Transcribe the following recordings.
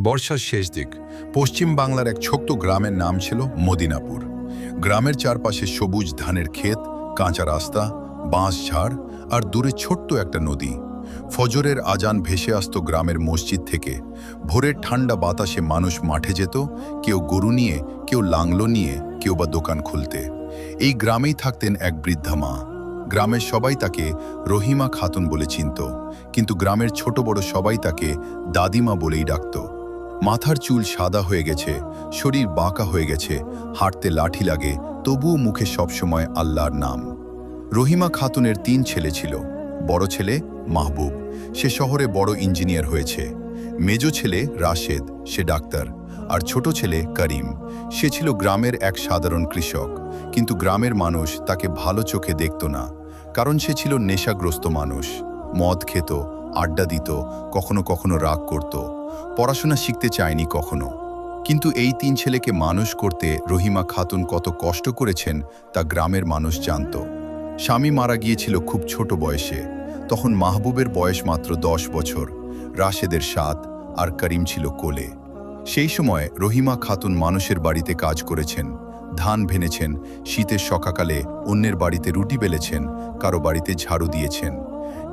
বর্ষার শেষ দিক। পশ্চিম বাংলার এক ছোট্ট গ্রামের নাম ছিল মদিনাপুর। গ্রামের চারপাশে সবুজ ধানের ক্ষেত, কাঁচা রাস্তা, বাঁশ ঝাড় আর দূরে ছোট্ট একটা নদী। ফজরের আজান ভেসে আসত গ্রামের মসজিদ থেকে। ভোরের ঠান্ডা বাতাসে মানুষ মাঠে যেত, কেউ গরু নিয়ে, কেউ লাংলো নিয়ে, কেউ বা দোকান খুলতে। এই গ্রামেই থাকতেন এক বৃদ্ধা মা। গ্রামের সবাই তাকে রহিমা খাতুন বলে চিনত, কিন্তু গ্রামের ছোট বড় সবাই তাকে দাদিমা বলেই ডাকত। মাথার চুল সাদা হয়ে গেছে, শরীর বাঁকা হয়ে গেছে, হাঁটতে লাঠি লাগে, তবুও মুখে সবসময় আল্লাহর নাম। রহিমা খাতুনের 3 ছেলে ছিল। বড় ছেলে মাহবুব, সে শহরে বড় ইঞ্জিনিয়ার হয়েছে। মেজো ছেলে রাশেদ, সে ডাক্তার। আর ছোট ছেলে করিম, সে ছিল গ্রামের এক সাধারণ কৃষক। কিন্তু গ্রামের মানুষ তাকে ভালো চোখে দেখত না, কারণ সে ছিল নেশাগ্রস্ত মানুষ। মদ খেত, আড্ডা দিত, কখনো কখনো রাগ করত। পড়াশোনা শিখতে চায়নি কখনো। কিন্তু এই 3 ছেলেকে মানুষ করতে রহিমা খাতুন কত কষ্ট করেছেন তা গ্রামের মানুষ জানত। স্বামী মারা গিয়েছিল খুব ছোট বয়সে। তখন মাহবুবের বয়স মাত্র 10 বছর, রাশেদের 7 আর করিম ছিল কোলে। সেই সময় রহিমা খাতুন মানুষের বাড়িতে কাজ করেছেন, ধান ভেনেছেন, শীতের সকালে অন্যের বাড়িতে রুটি বেলেছেন, কারো বাড়িতে ঝাড়ু দিয়েছেন।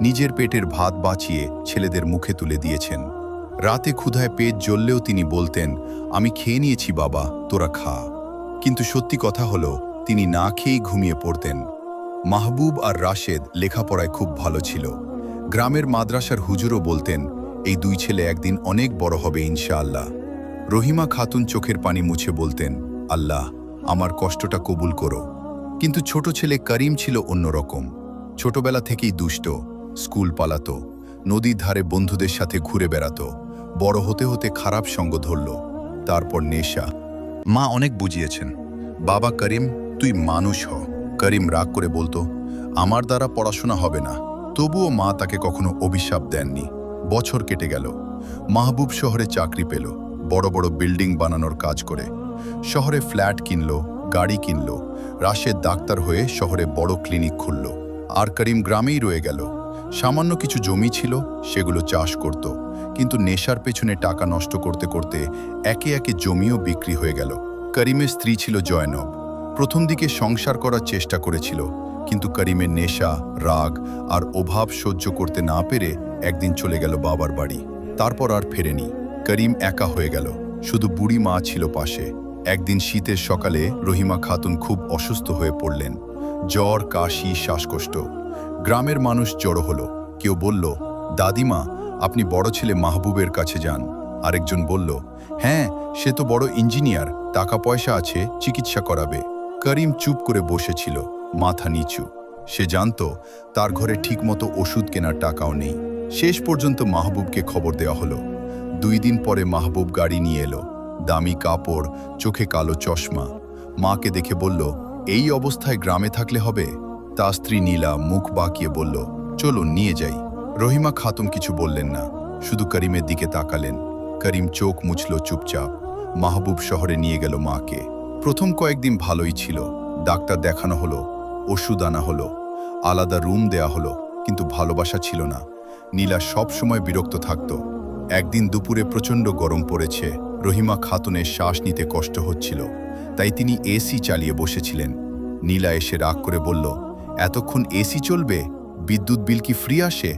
নিজের পেটের ভাত বাঁচিয়ে ছেলেদের মুখে তুলে দিয়েছেন। রাতে ক্ষুধায় পেট জ্বললেও তিনি বলতেন, আমি খেয়ে নিয়েছি বাবা, তোরা খা। কিন্তু সত্যি কথা হলো, তিনি না খেয়েই ঘুমিয়ে পড়তেন। মাহবুব আর রাশেদ লেখাপড়ায় খুব ভালো ছিল। গ্রামের মাদ্রাসার হুজুরও বলতেন, এই 2 ছেলে একদিন অনেক বড় হবে ইনশাআল্লাহ। রহিমা খাতুন চোখের পানি মুছে বলতেন, আল্লাহ, আমার কষ্টটা কবুল করো। কিন্তু ছোট ছেলে করিম ছিল অন্যরকম। ছোটবেলা থেকেই দুষ্ট, স্কুল পালাতো, নদীর ধারে বন্ধুদের সাথে ঘুরে বেড়াতো। বড় হতে হতে খারাপ সঙ্গ ধরল, তারপর নেশা। মা অনেক বুঝিয়েছেন, বাবা করিম, তুই মানুষ হ। করিম রাগ করে বলতো, আমার দ্বারা পড়াশোনা হবে না। তবুও মা তাকে কখনো অভিশাপ দেননি। বছর কেটে গেল। মাহবুব শহরে চাকরি পেল, বড় বড় বিল্ডিং বানানোর কাজ করে। শহরে ফ্ল্যাট কিনল, গাড়ি কিনল। রাশেদ ডাক্তার হয়ে শহরে বড় ক্লিনিক খুলল। আর করিম গ্রামেই রয়ে গেল। সামান্য কিছু জমি ছিল, সেগুলো চাষ করত। কিন্তু নেশার পেছনে টাকা নষ্ট করতে করতে একে একে জমিও বিক্রি হয়ে গেল। করিমের স্ত্রী ছিল জয়নব। প্রথম দিকে সংসার করার চেষ্টা করেছিল, কিন্তু করিমের নেশা, রাগ আর অভাব সহ্য করতে না পেরে একদিন চলে গেল বাবার বাড়ি। তারপর আর ফেরেনি। করিম একা হয়ে গেল, শুধু বুড়ি মা ছিল পাশে। একদিন শীতের সকালে রহিমা খাতুন খুব অসুস্থ হয়ে পড়লেন। জ্বর, কাশি, শ্বাসকষ্ট। গ্রামের মানুষ জড়ো হলো। কেউ বলল, দাদিমা, আপনি বড় ছেলে মাহবুবের কাছে যান। আরেকজন বলল, হ্যাঁ, সে তো বড় ইঞ্জিনিয়ার, টাকা পয়সা আছে, চিকিৎসা করাবে। করিম চুপ করে বসেছিল, মাথা নিচু। সে জানত তার ঘরে ঠিকমতো ওষুধ কেনার টাকাও নেই। শেষ পর্যন্ত মাহবুবকে খবর দেওয়া হলো। 2 দিন পরে মাহবুব গাড়ি নিয়ে এলো, দামি কাপড়, চোখে কালো চশমা। মাকে দেখে বলল, এই অবস্থায় গ্রামে থাকলে হবে? তার স্ত্রী নীলা মুখ বাঁকিয়ে বলল, চলুন নিয়ে যাই। রহিমা খাতুন কিছু বললেন না, শুধু করিমের দিকে তাকালেন। করিম চোখ মুছল চুপচাপ। মাহবুব শহরে নিয়ে গেল মাকে। প্রথম কয়েকদিন ভালোই ছিল। ডাক্তার দেখানো হলো, ওষুধ আনা হলো, আলাদা রুম দেয়া হলো, কিন্তু ভালোবাসা ছিল না। নীলা সব সময় বিরক্ত থাকত। একদিন দুপুরে প্রচণ্ড গরম পড়েছে। রহিমা খাতুনের শ্বাস নিতে কষ্ট হচ্ছিল, তাই তিনি এসি চালিয়ে বসেছিলেন। নীলা এসে রাগ করে বলল, এতক্ষণ এসি চলবে? বিদ্যুৎ বিল কি ফ্রি আসে?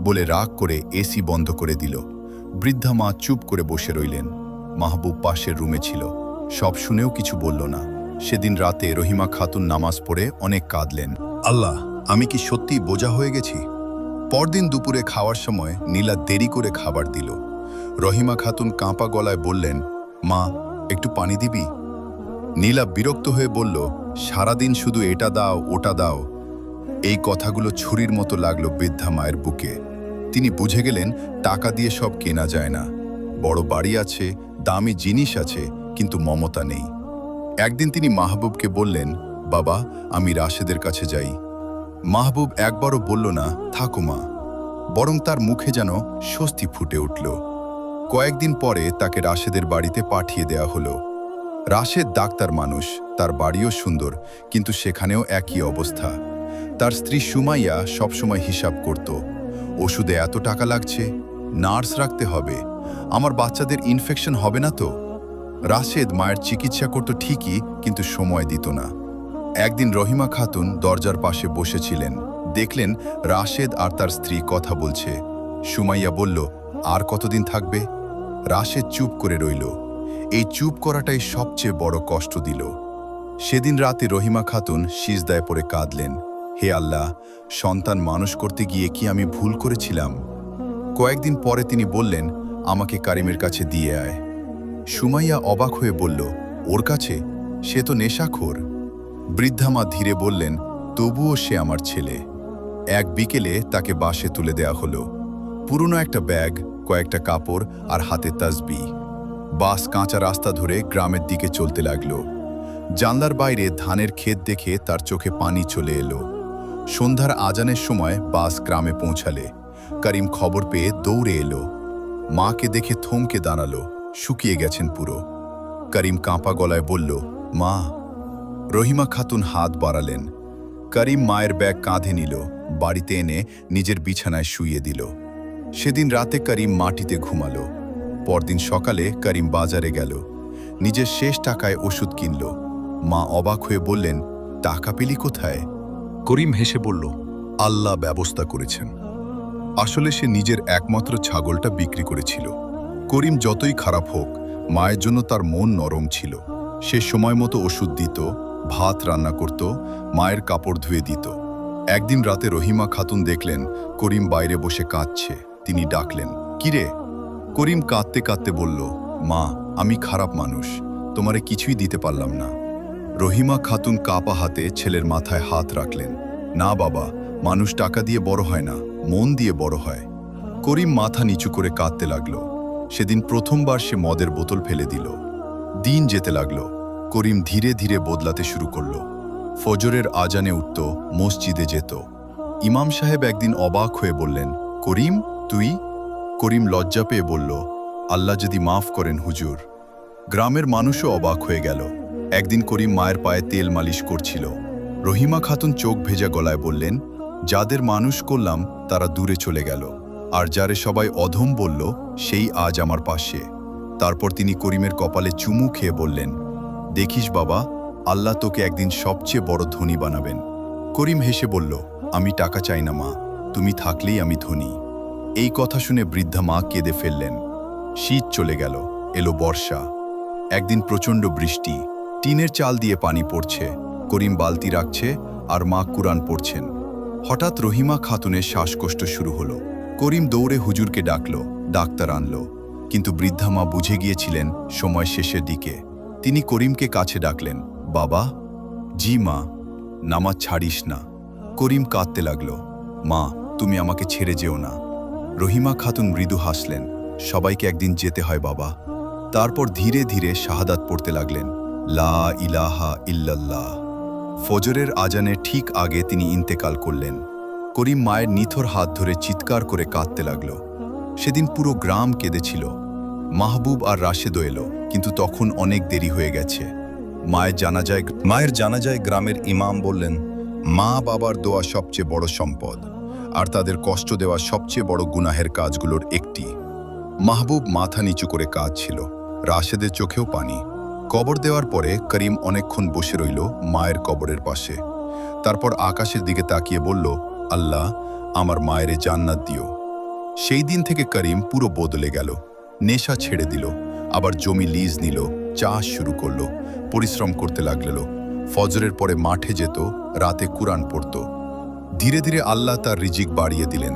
বলে রাগ করে এসি বন্ধ করে দিল। বৃদ্ধা মা চুপ করে বসে রইলেন। মাহবুব পাশের রুমে ছিল, সব শুনেও কিছু বলল না। সেদিন রাতে রহিমা খাতুন নামাজ পড়ে অনেক কাঁদলেন। আল্লাহ, আমি কি সত্যিই বোঝা হয়ে গেছি? পরদিন দুপুরে খাওয়ার সময় নীলা দেরি করে খাবার দিল। রহিমা খাতুন কাঁপা গলায় বললেন, মা, একটু পানি দিবি? নীলা বিরক্ত হয়ে বলল, সারাদিন শুধু এটা দাও, ওটা দাও। এই কথাগুলো ছুরির মতো লাগলো বৃদ্ধা মায়ের বুকে। তিনি বুঝে গেলেন, টাকা দিয়ে সব কেনা যায় না। বড় বাড়ি আছে, দামি জিনিস আছে, কিন্তু মমতা নেই। একদিন তিনি মাহবুবকে বললেন, বাবা, আমি রাশেদের কাছে যাই। মাহবুব একবারও বলল না, থাকো মা। বরং তার মুখে যেন স্বস্তি ফুটে উঠল। কয়েকদিন পরে তাকে রাশেদের বাড়িতে পাঠিয়ে দেয়া হলো। রাশেদ ডাক্তার মানুষ, তার বাড়িও সুন্দর, কিন্তু সেখানেও একই অবস্থা। তার স্ত্রী সুমাইয়া সবসময় হিসাব করত, ওষুধে এত টাকা লাগছে, নার্স রাখতে হবে, আমার বাচ্চাদের ইনফেকশন হবে না তো? রাশেদ মায়ের চিকিৎসা করত ঠিকই, কিন্তু সময় দিত না। একদিন রহিমা খাতুন দরজার পাশে বসেছিলেন। দেখলেন রাশেদ আর তার স্ত্রী কথা বলছে। সুমাইয়া বলল, আর কতদিন থাকবে? রাশেদ চুপ করে রইল। এই চুপ করাটাই সবচেয়ে বড় কষ্ট দিল। সেদিন রাতে রহিমা খাতুন সিজদায় পড়ে কাঁদলেন, হে আল্লাহ, সন্তান মানুষ করতে গিয়ে কি আমি ভুল করেছিলাম? কয়েকদিন পরে তিনি বললেন, আমাকে কারিমের কাছে দিয়ে আয়। সুমাইয়া অবাক হয়ে বলল, ওর কাছে? সে তো নেশাখোর। বৃদ্ধা মা ধীরে বললেন, তবুও সে আমার ছেলে। এক বিকেলে তাকে বাসে তুলে দেয়া হলো। পুরনো একটা ব্যাগ, কয়েকটা কাপড় আর হাতে তাসবিহ। বাস কাঁচা রাস্তা ধরে গ্রামের দিকে চলতে লাগলো। জানলার বাইরে ধানের ক্ষেত দেখে তার চোখে পানি চলে এলো। সন্ধ্যার আজানের সময় বাস গ্রামে পৌঁছালে করিম খবর পেয়ে দৌড়ে এলো। মাকে দেখে থমকে দাঁড়ালো, শুকিয়ে গেছেন পুরো। করিম কাঁপা গলায় বলল, মা। রহিমা খাতুন হাত বাড়ালেন। করিম মায়ের ব্যাগ কাঁধে নিল, বাড়িতে এনে নিজের বিছানায় শুইয়ে দিল। সেদিন রাতে করিম মাটিতে ঘুমালো। পরদিন সকালে করিম বাজারে গেল, নিজের শেষ টাকায় ওষুধ কিনল। মা অবাক হয়ে বললেন, টাকা পেলি কোথায়? করিম হেসে বলল, আল্লাহ ব্যবস্থা করেছেন। আসলে সে নিজের একমাত্র ছাগলটা বিক্রি করেছিল। করিম যতই খারাপ হোক, মায়ের জন্য তার মন নরম ছিল। সে সময় মতো ওষুধ দিত, ভাত রান্না করত, মায়ের কাপড় ধুয়ে দিত। একদিন রাতে রহিমা খাতুন দেখলেন করিম বাইরে বসে কাঁদছে। তিনি ডাকলেন, কিরে? করিম কাঁদতে কাঁদতে বলল, মা, আমি খারাপ মানুষ, তোমারে কিছুই দিতে পারলাম না। রহিমা খাতুন কাপা হাতে ছেলের মাথায় হাত রাখলেন। না বাবা, মানুষ টাকা দিয়ে বড় হয় না, মন দিয়ে বড় হয়। করিম মাথা নিচু করে কাঁদতে লাগলো। সেদিন প্রথমবার সে মদের বোতল ফেলে দিল। দিন যেতে লাগলো। করিম ধীরে ধীরে বদলাতে শুরু করল। ফজরের আজানে উঠত, মসজিদে যেত। ইমাম সাহেব একদিন অবাক হয়ে বললেন, করিম, তুই? করিম লজ্জা পেয়ে বলল, আল্লাহ যদি মাফ করেন হুজুর। গ্রামের মানুষও অবাক হয়ে গেল। একদিন করিম মায়ের পায়ে তেল মালিশ করছিল। রহিমা খাতুন চোখ ভেজা গলায় বললেন, যাদের মানুষ করলাম তারা দূরে চলে গেল, আর যারে সবাই অধম বলল সেই আজ আমার পাশে। তারপর তিনি করিমের কপালে চুমু খেয়ে বললেন, দেখিস বাবা, আল্লাহ তোকে একদিন সবচেয়ে বড় ধনী বানাবেন। করিম হেসে বলল, আমি টাকা চাই না মা, তুমি থাকলেই আমি ধনী। এই কথা শুনে বৃদ্ধা মা কেঁদে ফেললেন। শীত চলে গেল, এলো বর্ষা। একদিন প্রচণ্ড বৃষ্টি, টিনের চাল দিয়ে পানি পড়ছে। করিম বালতি রাখছে আর মা কুরআন পড়ছেন। হঠাৎ রহিমা খাতুনের শ্বাসকষ্ট শুরু হলো। করিম দৌড়ে হুজুরকে ডাকল, ডাক্তার আনলো। কিন্তু বৃদ্ধা মা বুঝে গিয়েছিলেন সময় শেষের দিকে। তিনি করিমকে কাছে ডাকলেন, বাবা। জি মা। নামাজ ছাড়িস না। করিম কাঁদতে লাগল, মা, তুমি আমাকে ছেড়ে যেও না। রহিমা খাতুন মৃদু হাসলেন, সবাইকে একদিন যেতে হয় বাবা। তারপর ধীরে ধীরে শাহাদাত পড়তে লাগলেন, লা ইলাহা ইল্লাল্লাহ। ফজরের আজানের ঠিক আগে তিনি ইন্তেকাল করলেন। করিম মায়ের নিথর হাত ধরে চিৎকার করে কাঁদতে লাগল। সেদিন পুরো গ্রাম কেঁদেছিল। মাহবুব আর রাশেদও এলো, কিন্তু তখন অনেক দেরি হয়ে গেছে। মায়ের জানাজায় গ্রামের ইমাম বললেন, মা বাবার দোয়া সবচেয়ে বড় সম্পদ, আর তাদের কষ্ট দেওয়া সবচেয়ে বড় গুনাহের কাজগুলোর একটি। মাহবুব মাথা নিচু করে কাঁদছিল, রাশেদের চোখেও পানি। কবর দেওয়ার পরে করিম অনেকক্ষণ বসে রইল মায়ের কবরের পাশে। তারপর আকাশের দিকে তাকিয়ে বলল, আল্লাহ, আমার মায়েরে জান্নাত দিও। সেই দিন থেকে করিম পুরো বদলে গেল। নেশা ছেড়ে দিল, আবার জমি লিজ নিল, চাষ শুরু করলো, পরিশ্রম করতে লাগল। ফজরের পরে মাঠে যেত, রাতে কুরআন পড়ত। ধীরে ধীরে আল্লাহ তার রিজিক বাড়িয়ে দিলেন।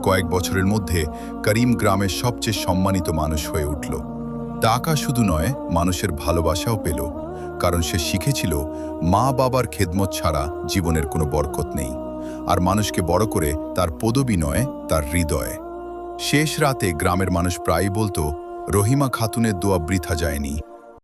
কয়েক বছরের মধ্যে করিম গ্রামের সবচেয়ে সম্মানিত মানুষ হয়ে উঠল। টাকা শুধু নয়, মানুষের ভালোবাসাও পেল, কারণ সে শিখেছিল মা বাবার খেদমত ছাড়া জীবনের কোনো বরকত নেই। আর মানুষকে বড় করে তার পদবি নয়, তার হৃদয়। শেষ রাতে গ্রামের মানুষ প্রায়ই বলতো, রহিমা খাতুনের দোয়া বৃথা যায়নি।